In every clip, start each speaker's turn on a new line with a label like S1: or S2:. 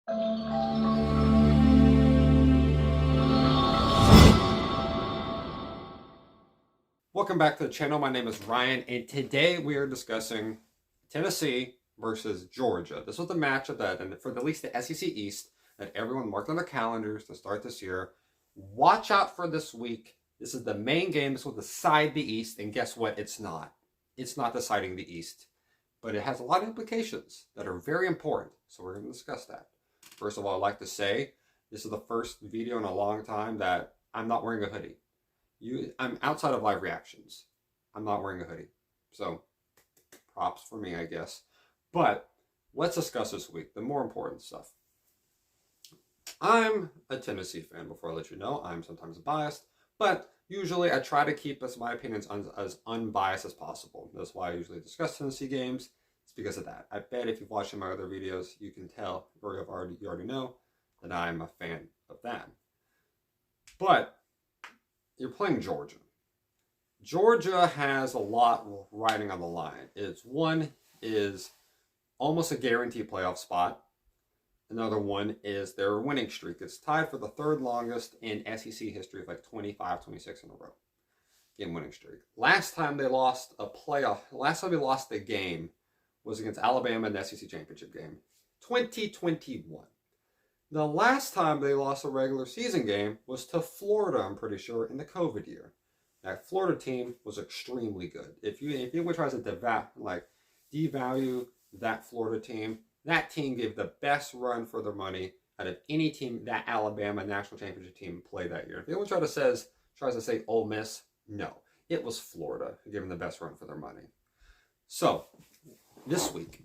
S1: Welcome back to the channel. My name is Ryan, and today we are discussing Tennessee versus Georgia. This was the matchup that, and for at least the SEC East, that everyone marked on their calendars to start this year. Watch out for this week. This is the main game. This will decide the East, and guess what? It's not. It's not deciding the East, but it has a lot of implications that are very important. So we're going to discuss that. First of all, I'd like to say this is the first video in a long time that I'm not wearing a hoodie. I'm outside of live reactions. I'm not wearing a hoodie. So, props for me, I guess. But, let's discuss this week, the more important stuff. I'm a Tennessee fan, before I let you know. I'm sometimes biased. But, usually I try to keep my opinions as unbiased as possible. That's why I usually discuss Tennessee games. It's because of that. I bet if you've watched my other videos, you can tell, or you already know, that I'm a fan of that. But, you're playing Georgia. Georgia has a lot riding on the line. One is almost a guaranteed playoff spot. Another one is their winning streak. It's tied for the third longest in SEC history of like 25, 26 in a row. Game winning streak. Last time they lost a game was against Alabama in the SEC championship game. 2021. The last time they lost a regular season game was to Florida, I'm pretty sure, in the COVID year. That Florida team was extremely good. If anyone tries to devalue that Florida team, that team gave the best run for their money out of any team that Alabama national championship team played that year. If anyone tries to say Ole Miss, no. It was Florida who gave them the best run for their money. So, this week,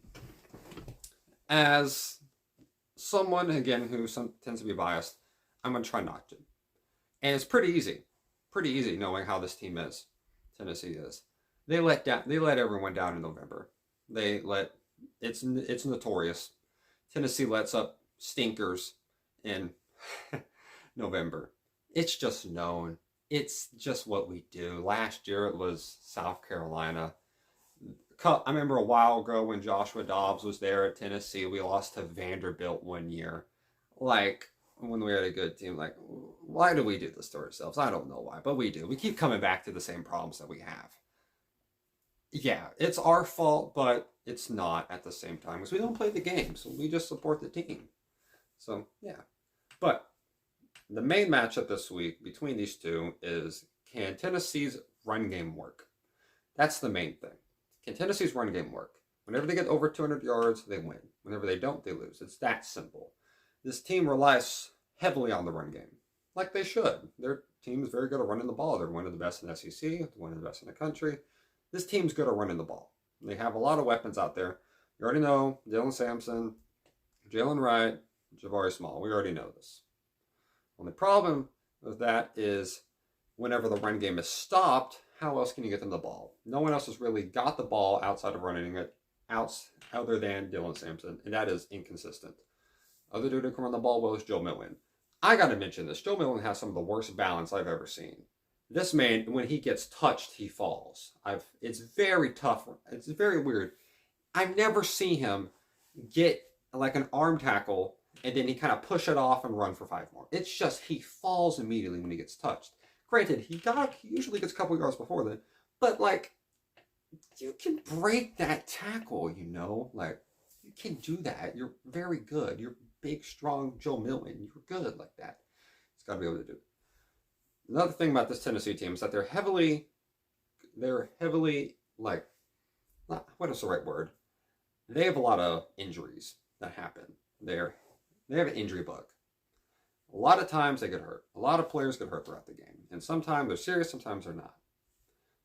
S1: as someone, again, who tends to be biased, I'm going to try not to. And it's pretty easy. Pretty easy knowing how this team is. Tennessee is. They let everyone down in November. It's notorious. Tennessee lets up stinkers in November. It's just known. It's just what we do. Last year it was South Carolina. I remember a while ago when Joshua Dobbs was there at Tennessee, we lost to Vanderbilt one year. Like, when we had a good team, like, why do we do this to ourselves? I don't know why, but we do. We keep coming back to the same problems that we have. Yeah, it's our fault, but it's not at the same time, because we don't play the game, so we just support the team. So, yeah. But the main matchup this week between these two is, can Tennessee's run game work? That's the main thing. Can Tennessee's run game work? Whenever they get over 200 yards, they win. Whenever they don't, they lose. It's that simple. This team relies heavily on the run game, like they should. Their team is very good at running the ball. They're one of the best in the SEC, one of the best in the country. This team's good at running the ball. They have a lot of weapons out there. You already know Dylan Sampson, Jalen Wright, Jabari Small. We already know this. Well, the problem with that is whenever the run game is stopped, how else can you get them the ball? No one else has really got the ball outside of running it other than Dylan Sampson, and that is inconsistent. Other dude who can run the ball well is Joe Milton. I got to mention this. Joe Milton has some of the worst balance I've ever seen. This man, when he gets touched, he falls. It's very tough. It's very weird. I've never seen him get like an arm tackle and then he kind of push it off and run for 5 more. It's just he falls immediately when he gets touched. Granted, he usually gets a couple yards before then, but like, you can break that tackle, you know? Like, you can do that. You're very good. You're big, strong Joe Milton. You're good like that. It's got to be able to do. Another thing about this Tennessee team is that they're heavily like, what is the right word? They have a lot of injuries that happen. They have an injury bug. A lot of times they get hurt. A lot of players get hurt throughout the game. And sometimes they're serious, sometimes they're not.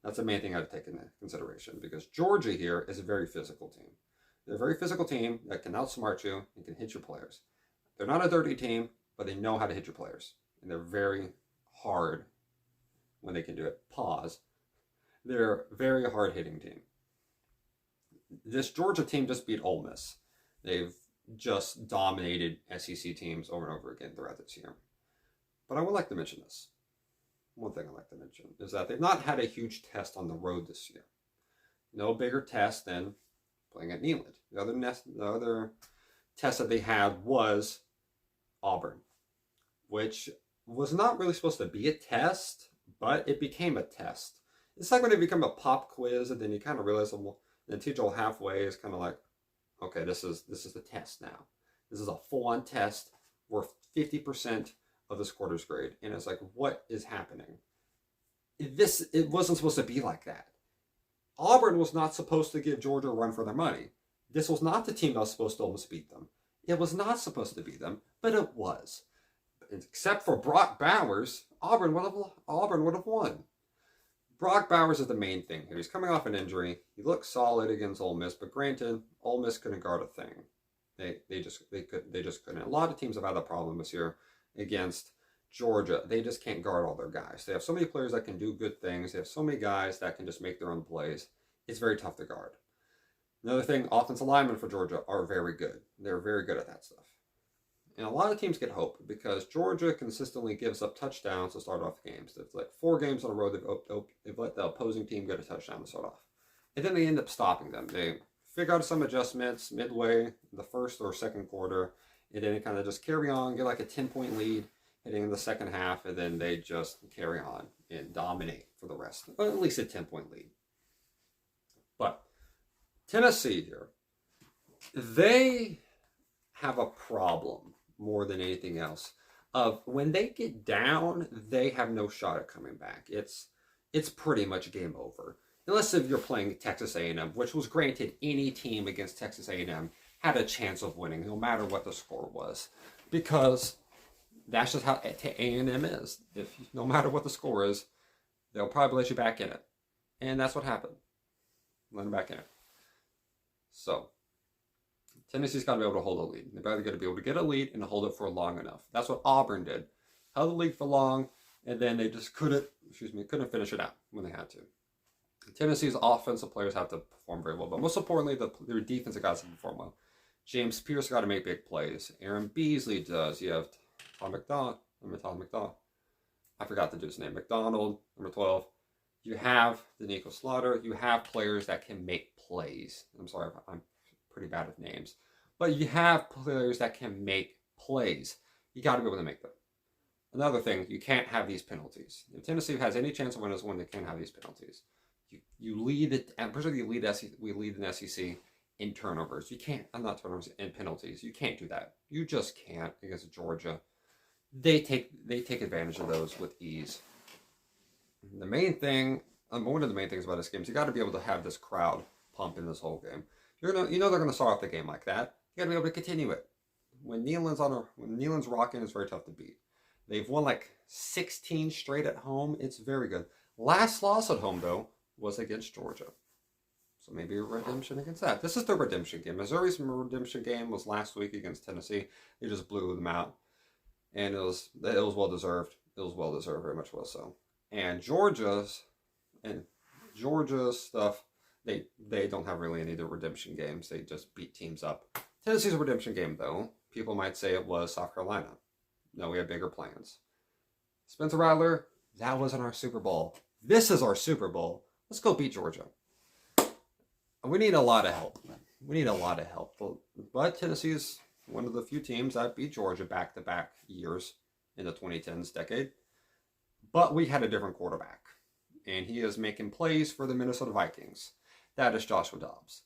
S1: That's the main thing I have to take into consideration, because Georgia here is a very physical team. They're a very physical team that can outsmart you and can hit your players. They're not a dirty team, but they know how to hit your players. And they're very hard when they can do it. Pause. They're a very hard-hitting team. This Georgia team just beat Ole Miss. They've just dominated SEC teams over and over again throughout this year. But I would like to mention this. One thing I'd like to mention is that they've not had a huge test on the road this year. No bigger test than playing at Neyland. The other test that they had was Auburn, which was not really supposed to be a test, but it became a test. It's like when it become a pop quiz, and then you kind of realize, well, the teacher halfway is kind of like, okay, this is the test now. This is a full-on test worth 50% of this quarter's grade, and it's like, what is happening? It wasn't supposed to be like that. Auburn was not supposed to give Georgia a run for their money. This was not the team that was supposed to almost beat them. It was not supposed to beat them, but it was. Except for Brock Bowers, Auburn would have won. Brock Bowers is the main thing here. He's coming off an injury. He looked solid against Ole Miss, but granted, Ole Miss couldn't guard a thing. They just couldn't. A lot of teams have had that problem this year against Georgia. They just can't guard all their guys. They have so many players that can do good things. They have so many guys that can just make their own plays. It's very tough to guard. Another thing, offensive linemen for Georgia are very good. They're very good at that stuff. And a lot of teams get hope because Georgia consistently gives up touchdowns to start off games. It's like 4 games in a row they've let the opposing team get a touchdown to start off. And then they end up stopping them. They figure out some adjustments midway the first or second quarter, and then they kind of just carry on, get like a 10-point lead heading in the second half, and then they just carry on and dominate for the rest. Well, at least a 10-point lead. But Tennessee here, they have a problem more than anything else of when they get down, they have no shot at coming back. It's pretty much game over. Unless if you're playing Texas A&M, which was granted any team against Texas A&M had a chance of winning, no matter what the score was. Because that's just how A&M is. No matter what the score is, they'll probably let you back in it. And that's what happened. Let them back in it. So, Tennessee's got to be able to hold a lead. They've got to be able to get a lead and hold it for long enough. That's what Auburn did. Held the lead for long, and then they just couldn't finish it out when they had to. Tennessee's offensive players have to perform very well, but most importantly, their defensive guys have to perform well. James Pierce got to make big plays. Aaron Beasley does. You have Tom McDonald. I forgot the dude's name. McDonald, number 12. You have Danico Slaughter. You have players that can make plays. I'm sorry, I'm pretty bad with names. But you have players that can make plays. You got to be able to make them. Another thing, you can't have these penalties. If Tennessee has any chance of winning this one, they can't have these penalties. You lead it, and particularly we lead in SEC in turnovers. You can't, not turnovers, in penalties. You can't do that. You just can't against Georgia. They take advantage of those with ease. The main thing, one of the main things about this game is you got to be able to have this crowd pump in this whole game. They're gonna start off the game like that. You got to be able to continue it. When Neyland's rocking, it's very tough to beat. They've won like 16 straight at home. It's very good. Last loss at home though was against Georgia. So maybe a redemption against that. This is the redemption game. Missouri's redemption game was last week against Tennessee. They just blew them out. And it was well deserved. It was well deserved, very much well so. And Georgia's stuff, they don't have really any of the redemption games. They just beat teams up. Tennessee's a redemption game though. People might say it was South Carolina. No, we have bigger plans. Spencer Rattler, that wasn't our Super Bowl. This is our Super Bowl. Let's go beat Georgia. We need a lot of help. But Tennessee is one of the few teams that beat Georgia back-to-back years in the 2010s decade. But we had a different quarterback. And he is making plays for the Minnesota Vikings. That is Joshua Dobbs.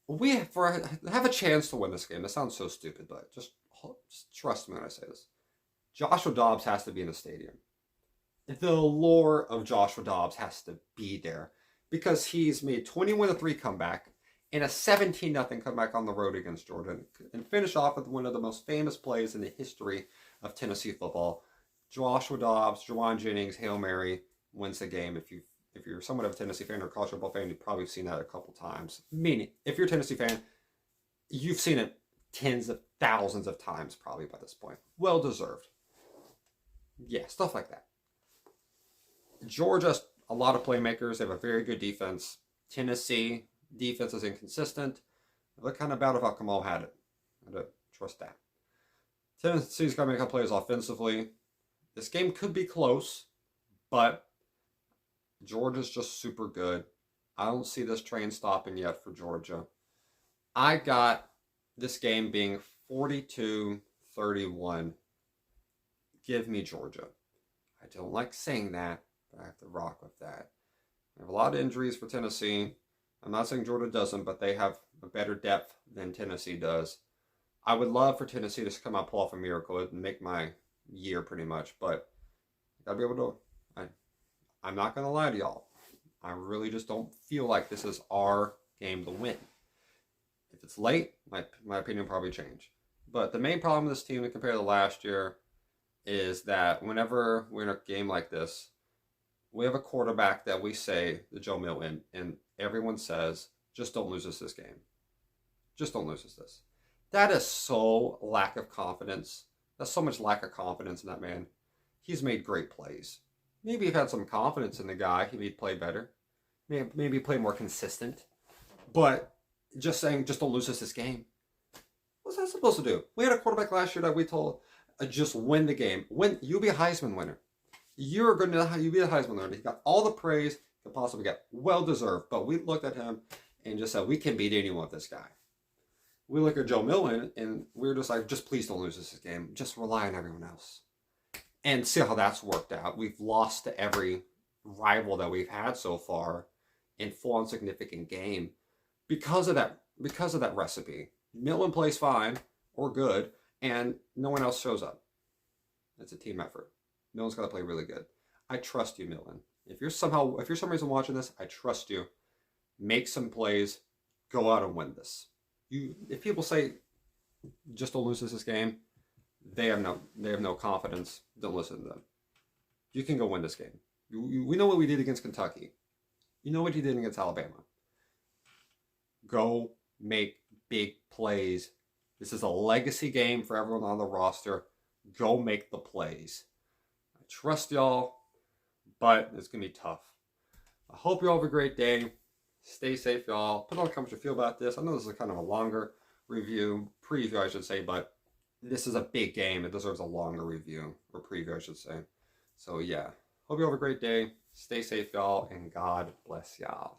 S1: We have a chance to win this game. That sounds so stupid, but just trust me when I say this. Joshua Dobbs has to be in the stadium. The lore of Joshua Dobbs has to be there because he's made 21-3 comeback and a 17-0 comeback on the road against Georgia and finish off with one of the most famous plays in the history of Tennessee football. Joshua Dobbs, Juwan Jennings, Hail Mary wins the game. If you're somewhat of a Tennessee fan or a college football fan, you've probably seen that a couple times. Meaning, if you're a Tennessee fan, you've seen it tens of thousands of times probably by this point. Well deserved. Yeah, stuff like that. Georgia, a lot of playmakers. They have a very good defense. Tennessee, defense is inconsistent. Look kind of bad if Kamal had it. I don't trust that. Tennessee's got to make a couple plays offensively. This game could be close, but Georgia's just super good. I don't see this train stopping yet for Georgia. I got this game being 42-31 31. Give me Georgia. I don't like saying that, but I have to rock with that. I have a lot of injuries for Tennessee. I'm not saying Georgia doesn't, but they have a better depth than Tennessee does. I would love for Tennessee to come out, pull off a miracle, and make my year pretty much, but I gotta be able to. I'm not gonna lie to y'all. I really just don't feel like this is our game to win. If it's late, my opinion will probably change. But the main problem with this team compared to last year is that whenever we're in a game like this, we have a quarterback that we say, the Joe Milton, and everyone says, just don't lose us this game. Just don't lose us this. That is so lack of confidence. That's so much lack of confidence in that man. He's made great plays. Maybe if he had some confidence in the guy, he'd play better. Maybe play more consistent. But just saying, just don't lose us this game. What's that supposed to do? We had a quarterback last year that we told, just win the game. You'll be a Heisman winner. You'll be a Heisman winner. He got all the praise he could possibly get. Well deserved. But we looked at him and just said, we can beat anyone with this guy. We look at Joe Milton and we're just like, just please don't lose this game. Just rely on everyone else. And see how that's worked out. We've lost to every rival that we've had so far in full insignificant game because of that recipe. Milton plays fine or good, and no one else shows up. It's a team effort. Milton's got to play really good. I trust you, Milton. If you're some reason watching this, I trust you. Make some plays. Go out and win this. If people say just don't lose this game, they have no confidence. Don't listen to them. You can go win this game. We know what we did against Kentucky. You know what you did against Alabama. Go make big plays. This is a legacy game for everyone on the roster. Go make the plays. I trust y'all, but it's going to be tough. I hope you all have a great day. Stay safe, y'all. Put on the comments what you feel about this. I know this is kind of a longer preview, I should say, but this is a big game. It deserves a longer review, or preview, I should say. So, yeah. Hope you all have a great day. Stay safe, y'all, and God bless y'all.